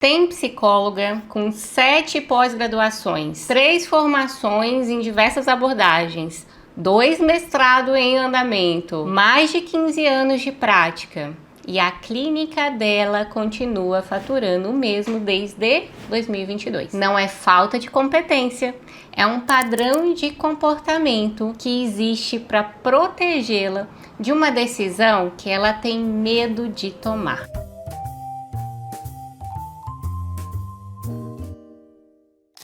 Tem psicóloga com 7 pós-graduações, 3 formações em diversas abordagens, 2 mestrados em andamento, mais de 15 anos de prática. E a clínica dela continua faturando o mesmo desde 2022. Não é falta de competência, é um padrão de comportamento que existe para protegê-la de uma decisão que ela tem medo de tomar.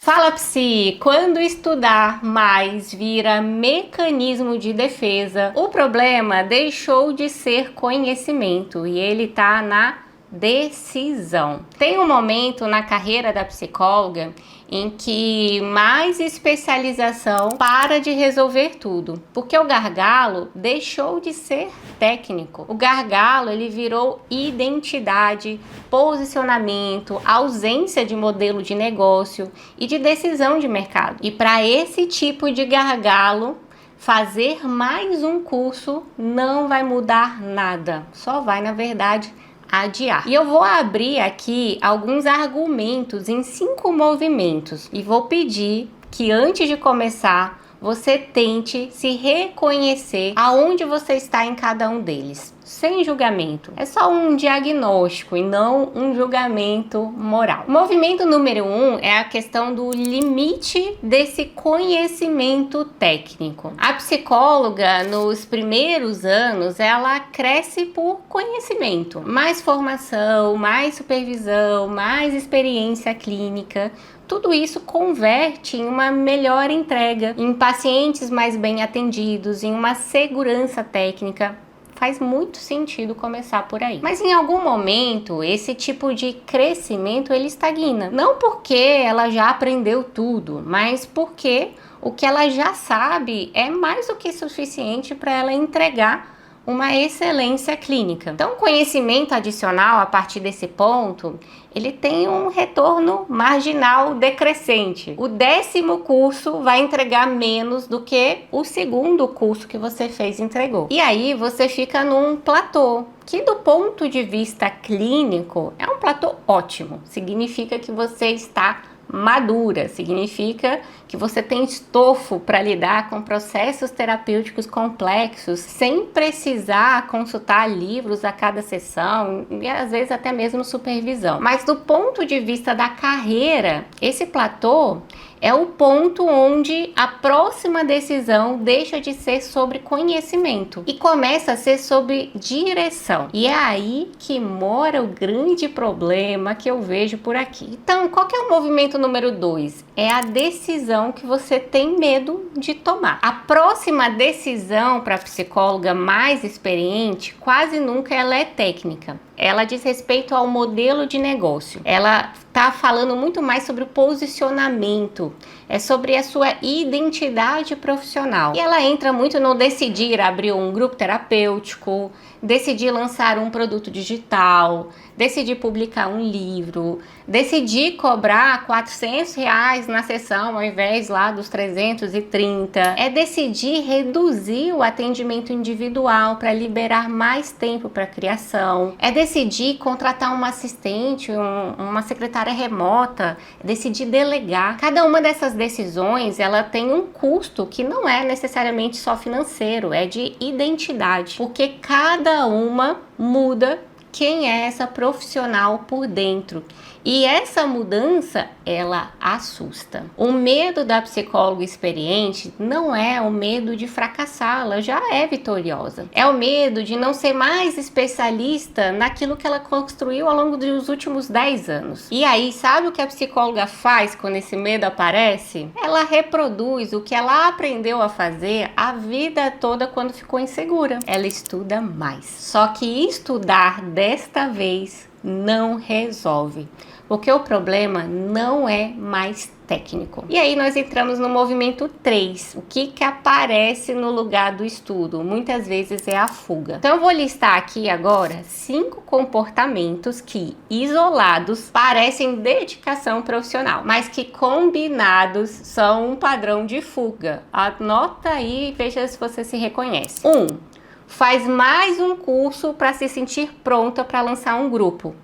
Fala, Psi! Quando estudar mais vira mecanismo de defesa, o problema deixou de ser conhecimento e ele tá na decisão. Tem um momento na carreira da psicóloga em que mais especialização para de resolver tudo, porque o gargalo deixou de ser técnico. O gargalo ele virou identidade, posicionamento, ausência de modelo de negócio e de decisão de mercado. E para esse tipo de gargalo, fazer mais um curso não vai mudar nada, só vai, na verdade, adiar. E eu vou abrir aqui alguns argumentos em 5 movimentos e vou pedir que antes de começar você tente se reconhecer aonde você está em cada um deles, sem julgamento. É só um diagnóstico e não um julgamento moral. O movimento número 1 é a questão do limite desse conhecimento técnico. A psicóloga, nos primeiros anos, ela cresce por conhecimento. Mais formação, mais supervisão, mais experiência clínica. Tudo isso converte em uma melhor entrega, em pacientes mais bem atendidos, em uma segurança técnica. Faz muito sentido começar por aí. Mas em algum momento, esse tipo de crescimento ele estagna. Não porque ela já aprendeu tudo, mas porque o que ela já sabe é mais do que suficiente para ela entregar uma excelência clínica. Então, conhecimento adicional a partir desse ponto, ele tem um retorno marginal decrescente. O 10º curso vai entregar menos do que o 2º curso que você fez entregou. E aí você fica num platô, que do ponto de vista clínico é um platô ótimo. Significa que você está madura, significa que você tem estofo para lidar com processos terapêuticos complexos sem precisar consultar livros a cada sessão e às vezes até mesmo supervisão. Mas do ponto de vista da carreira, esse platô é o ponto onde a próxima decisão deixa de ser sobre conhecimento e começa a ser sobre direção. E é aí que mora o grande problema que eu vejo por aqui. Então, qual que é o movimento número 2? É a decisão que você tem medo de tomar. A próxima decisão para a psicóloga mais experiente, quase nunca ela é técnica. Ela diz respeito ao modelo de negócio. Ela está falando muito mais sobre o posicionamento, é sobre a sua identidade profissional. E ela entra muito no decidir abrir um grupo terapêutico, decidir lançar um produto digital, decidir publicar um livro, decidir cobrar R$400 na sessão ao invés lá dos 330. É decidir reduzir o atendimento individual para liberar mais tempo para criação. É decidir contratar uma assistente, uma secretária remota, decidir delegar. Cada uma dessas decisões, ela tem um custo que não é necessariamente só financeiro, é de identidade, porque cada uma muda quem é essa profissional por dentro. E essa mudança, ela assusta. O medo da psicóloga experiente não é o medo de fracassar, ela já é vitoriosa. É o medo de não ser mais especialista naquilo que ela construiu ao longo dos últimos 10 anos. E aí, sabe o que a psicóloga faz quando esse medo aparece? Ela reproduz o que ela aprendeu a fazer a vida toda quando ficou insegura. Ela estuda mais. Só que estudar desta vez não resolve, porque o problema não é mais técnico. E aí nós entramos no movimento 3. O que aparece no lugar do estudo? Muitas vezes é a fuga. Então eu vou listar aqui agora 5 comportamentos que, isolados, parecem dedicação profissional, mas que combinados são um padrão de fuga. Anota aí e veja se você se reconhece. 1. Faz mais um curso para se sentir pronta para lançar um grupo.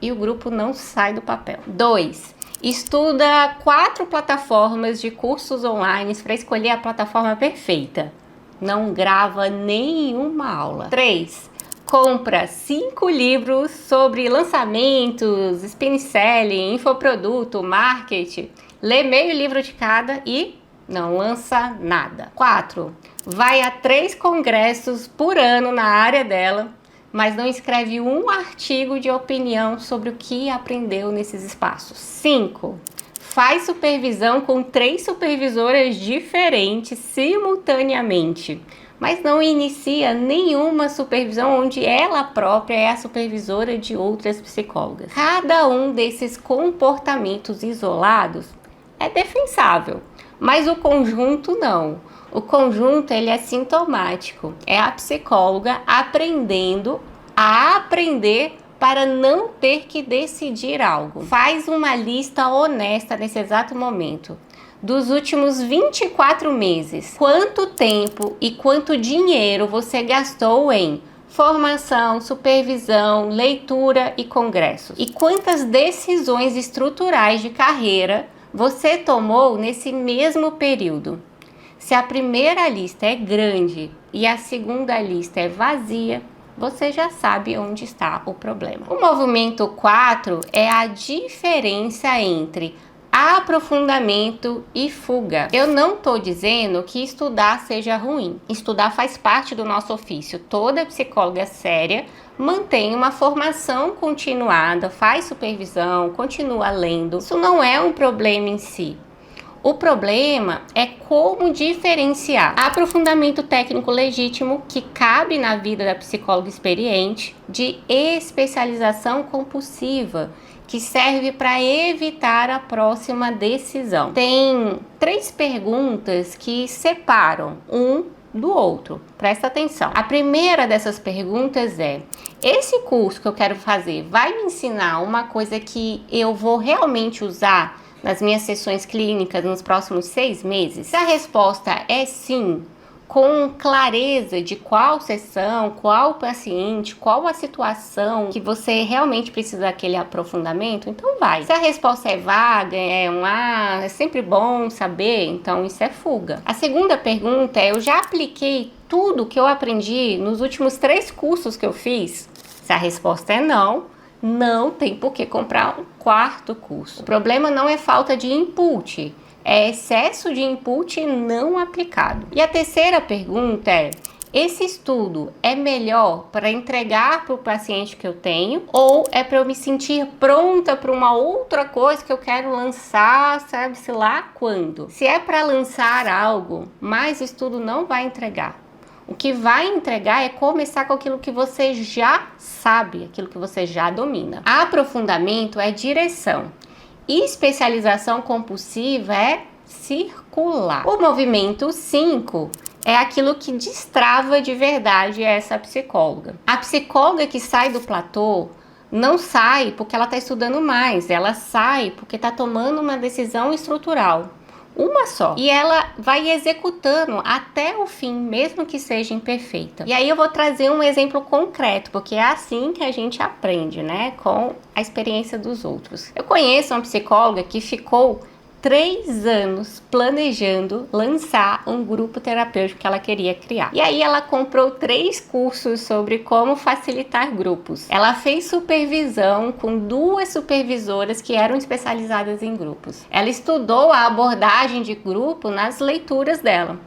e o grupo não sai do papel. 2. Estuda 4 plataformas de cursos online para escolher a plataforma perfeita. Não grava nenhuma aula. 3. Compra 5 livros sobre lançamentos, spin selling, infoproduto, marketing. Lê meio livro de cada e não lança nada. 4. Vai a 3 congressos por ano na área dela, mas não escreve um artigo de opinião sobre o que aprendeu nesses espaços. 5. Faz supervisão com 3 supervisoras diferentes simultaneamente, mas não inicia nenhuma supervisão onde ela própria é a supervisora de outras psicólogas. Cada um desses comportamentos isolados é defensável, mas o conjunto não. O conjunto ele é sintomático, é a psicóloga aprendendo a aprender para não ter que decidir algo. Faz uma lista honesta nesse exato momento dos últimos 24 meses. Quanto tempo e quanto dinheiro você gastou em formação, supervisão, leitura e congressos? E quantas decisões estruturais de carreira você tomou nesse mesmo período? Se a primeira lista é grande e a segunda lista é vazia, você já sabe onde está o problema. O movimento 4 é a diferença entre aprofundamento e fuga. Eu não estou dizendo que estudar seja ruim. Estudar faz parte do nosso ofício. Toda psicóloga séria mantém uma formação continuada, faz supervisão, continua lendo. Isso não é um problema em si. O problema é como diferenciar aprofundamento técnico legítimo, que cabe na vida da psicóloga experiente, de especialização compulsiva, que serve para evitar a próxima decisão. Tem 3 perguntas que separam um do outro. Presta atenção. A primeira dessas perguntas é: esse curso que eu quero fazer vai me ensinar uma coisa que eu vou realmente usar nas minhas sessões clínicas nos próximos 6 meses? Se a resposta é sim, com clareza de qual sessão, qual paciente, qual a situação que você realmente precisa daquele aprofundamento, então vai. Se a resposta é vaga, é sempre bom saber, então isso é fuga. A segunda pergunta é: eu já apliquei tudo que eu aprendi nos últimos 3 cursos que eu fiz? Se a resposta é não, não tem por que comprar um 4º curso. O problema não é falta de input, é excesso de input não aplicado. E a terceira pergunta é: esse estudo é melhor para entregar para o paciente que eu tenho, ou é para eu me sentir pronta para uma outra coisa que eu quero lançar, sabe-se lá quando? Se é para lançar algo, mais estudo não vai entregar. O que vai entregar é começar com aquilo que você já sabe, aquilo que você já domina. Aprofundamento é direção. Especialização compulsiva é circular. O movimento 5 é aquilo que destrava de verdade essa psicóloga. A psicóloga que sai do platô não sai porque ela está estudando mais, ela sai porque está tomando uma decisão estrutural. Uma só. E ela vai executando até o fim, mesmo que seja imperfeita. E aí eu vou trazer um exemplo concreto, porque é assim que a gente aprende, né? Com a experiência dos outros. Eu conheço uma psicóloga que ficou 3 anos planejando lançar um grupo terapêutico que ela queria criar. E aí ela comprou 3 cursos sobre como facilitar grupos. Ela fez supervisão com 2 supervisoras que eram especializadas em grupos. Ela estudou a abordagem de grupo nas leituras dela.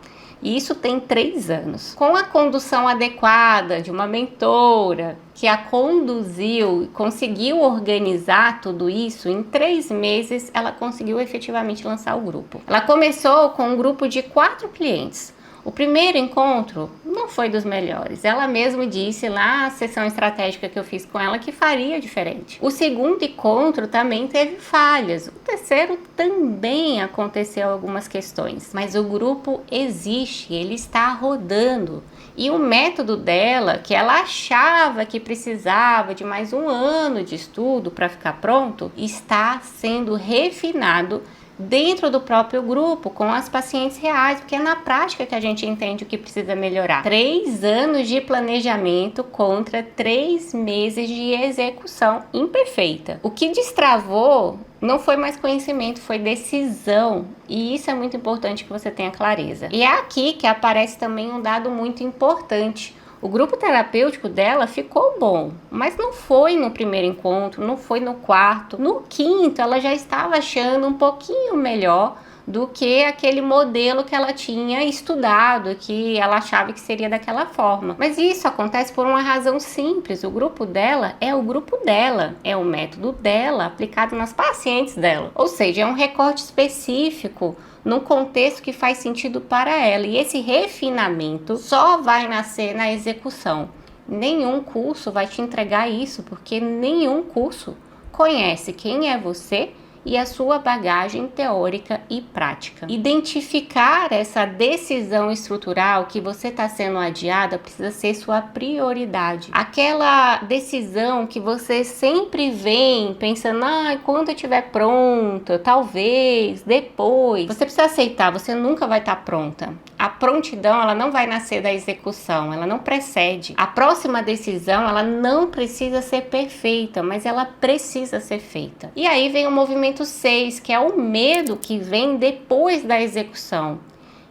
E isso tem 3 anos. Com a condução adequada de uma mentora que a conduziu e conseguiu organizar tudo isso, em 3 meses ela conseguiu efetivamente lançar o grupo. Ela começou com um grupo de 4 clientes. O primeiro encontro não foi dos melhores. Ela mesma disse lá na sessão estratégica que eu fiz com ela que faria diferente. O segundo encontro também teve falhas. O terceiro também aconteceu algumas questões. Mas o grupo existe, ele está rodando. E o método dela, que ela achava que precisava de mais 1 ano de estudo para ficar pronto, está sendo refinado dentro do próprio grupo, com as pacientes reais, porque é na prática que a gente entende o que precisa melhorar. 3 anos de planejamento contra 3 meses de execução imperfeita. O que destravou não foi mais conhecimento, foi decisão. E isso é muito importante que você tenha clareza. E é aqui que aparece também um dado muito importante. O grupo terapêutico dela ficou bom, mas não foi no primeiro encontro, não foi no quarto. No quinto, ela já estava achando um pouquinho melhor do que aquele modelo que ela tinha estudado, que ela achava que seria daquela forma. Mas isso acontece por uma razão simples. O grupo dela é o grupo dela, é o método dela aplicado nas pacientes dela. Ou seja, é um recorte específico num contexto que faz sentido para ela. E esse refinamento só vai nascer na execução. Nenhum curso vai te entregar isso, porque nenhum curso conhece quem é você e a sua bagagem teórica e prática. Identificar essa decisão estrutural que você está sendo adiada precisa ser sua prioridade. Aquela decisão que você sempre vem pensando, quando eu estiver pronta, talvez, depois. Você precisa aceitar, você nunca vai estar pronta. A prontidão, ela não vai nascer da execução, ela não precede. A próxima decisão, ela não precisa ser perfeita, mas ela precisa ser feita. E aí vem o movimento 6, que é o medo que vem depois da execução.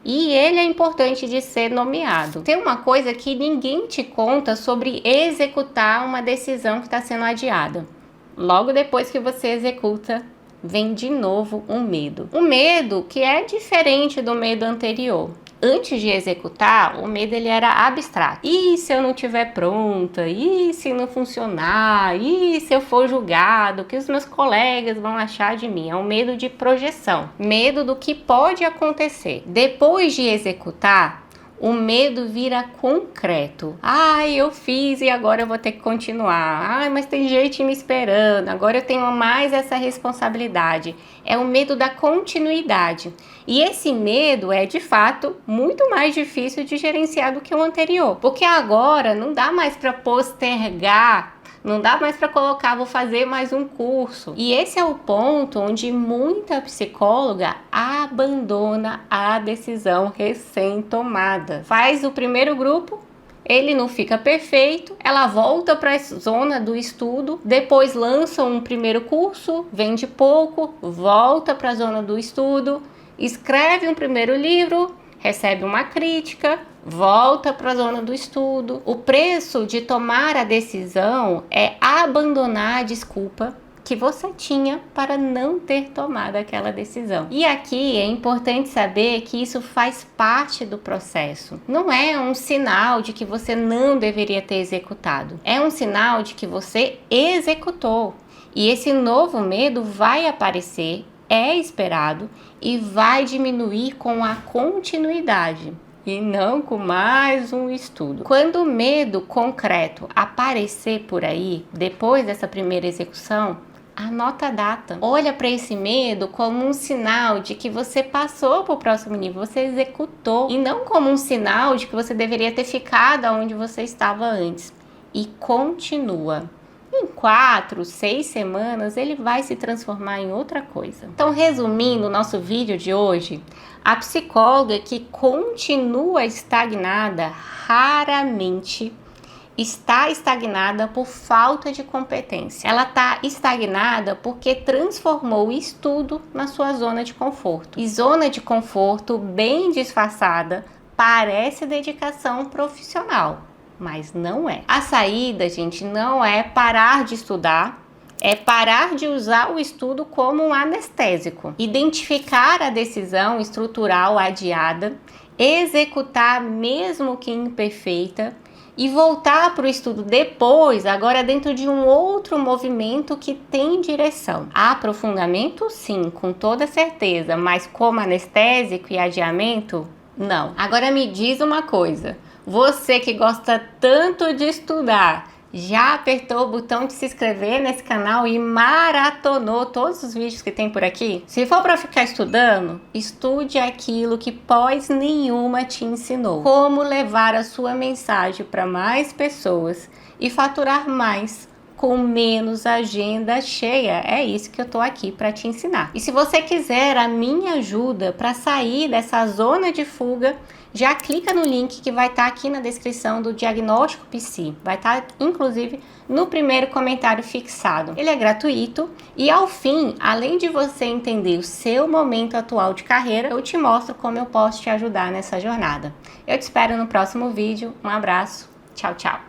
E ele é importante de ser nomeado. Tem uma coisa que ninguém te conta sobre executar uma decisão que está sendo adiada. Logo depois que você executa, vem de novo um medo. Um medo que é diferente do medo anterior. Antes de executar, o medo ele era abstrato. E se eu não estiver pronta? E se não funcionar? E se eu for julgado? O que os meus colegas vão achar de mim? É um medo de projeção. Medo do que pode acontecer. Depois de executar, o medo vira concreto. Eu fiz e agora eu vou ter que continuar. Mas tem gente me esperando. Agora eu tenho mais essa responsabilidade. É o medo da continuidade. E esse medo é, de fato, muito mais difícil de gerenciar do que o anterior. Porque agora não dá mais para postergar. Não dá mais para colocar, vou fazer mais um curso. E esse é o ponto onde muita psicóloga abandona a decisão recém-tomada. Faz o primeiro grupo, ele não fica perfeito, ela volta para a zona do estudo, depois lança um primeiro curso, vende pouco, volta para a zona do estudo, escreve um primeiro livro, recebe uma crítica, volta para a zona do estudo. O preço de tomar a decisão é abandonar a desculpa que você tinha para não ter tomado aquela decisão. E aqui é importante saber que isso faz parte do processo. Não é um sinal de que você não deveria ter executado. É um sinal de que você executou. E esse novo medo vai aparecer, é esperado e vai diminuir com a continuidade e não com mais um estudo. Quando o medo concreto aparecer por aí, depois dessa primeira execução, anota a data. Olha para esse medo como um sinal de que você passou para o próximo nível, você executou, e não como um sinal de que você deveria ter ficado onde você estava antes. E continua. Em 4, 6 semanas, ele vai se transformar em outra coisa. Então, resumindo o nosso vídeo de hoje, a psicóloga que continua estagnada raramente está estagnada por falta de competência. Ela está estagnada porque transformou o estudo na sua zona de conforto. E zona de conforto bem disfarçada parece dedicação profissional, mas não é. A saída, gente, não é parar de estudar, é parar de usar o estudo como um anestésico. Identificar a decisão estrutural adiada, executar mesmo que imperfeita e voltar para o estudo depois, agora dentro de um outro movimento que tem direção. Aprofundamento, sim, com toda certeza, mas como anestésico e adiamento, não. Agora me diz uma coisa. Você que gosta tanto de estudar, já apertou o botão de se inscrever nesse canal e maratonou todos os vídeos que tem por aqui? Se for para ficar estudando, estude aquilo que pós nenhuma te ensinou. Como levar a sua mensagem para mais pessoas e faturar mais com menos agenda cheia. É isso que eu tô aqui para te ensinar. E se você quiser a minha ajuda para sair dessa zona de fuga, já clica no link que vai estar aqui na descrição do Diagnóstico Psi. Vai estar, inclusive, no primeiro comentário fixado. Ele é gratuito e, ao fim, além de você entender o seu momento atual de carreira, eu te mostro como eu posso te ajudar nessa jornada. Eu te espero no próximo vídeo. Um abraço. Tchau, tchau.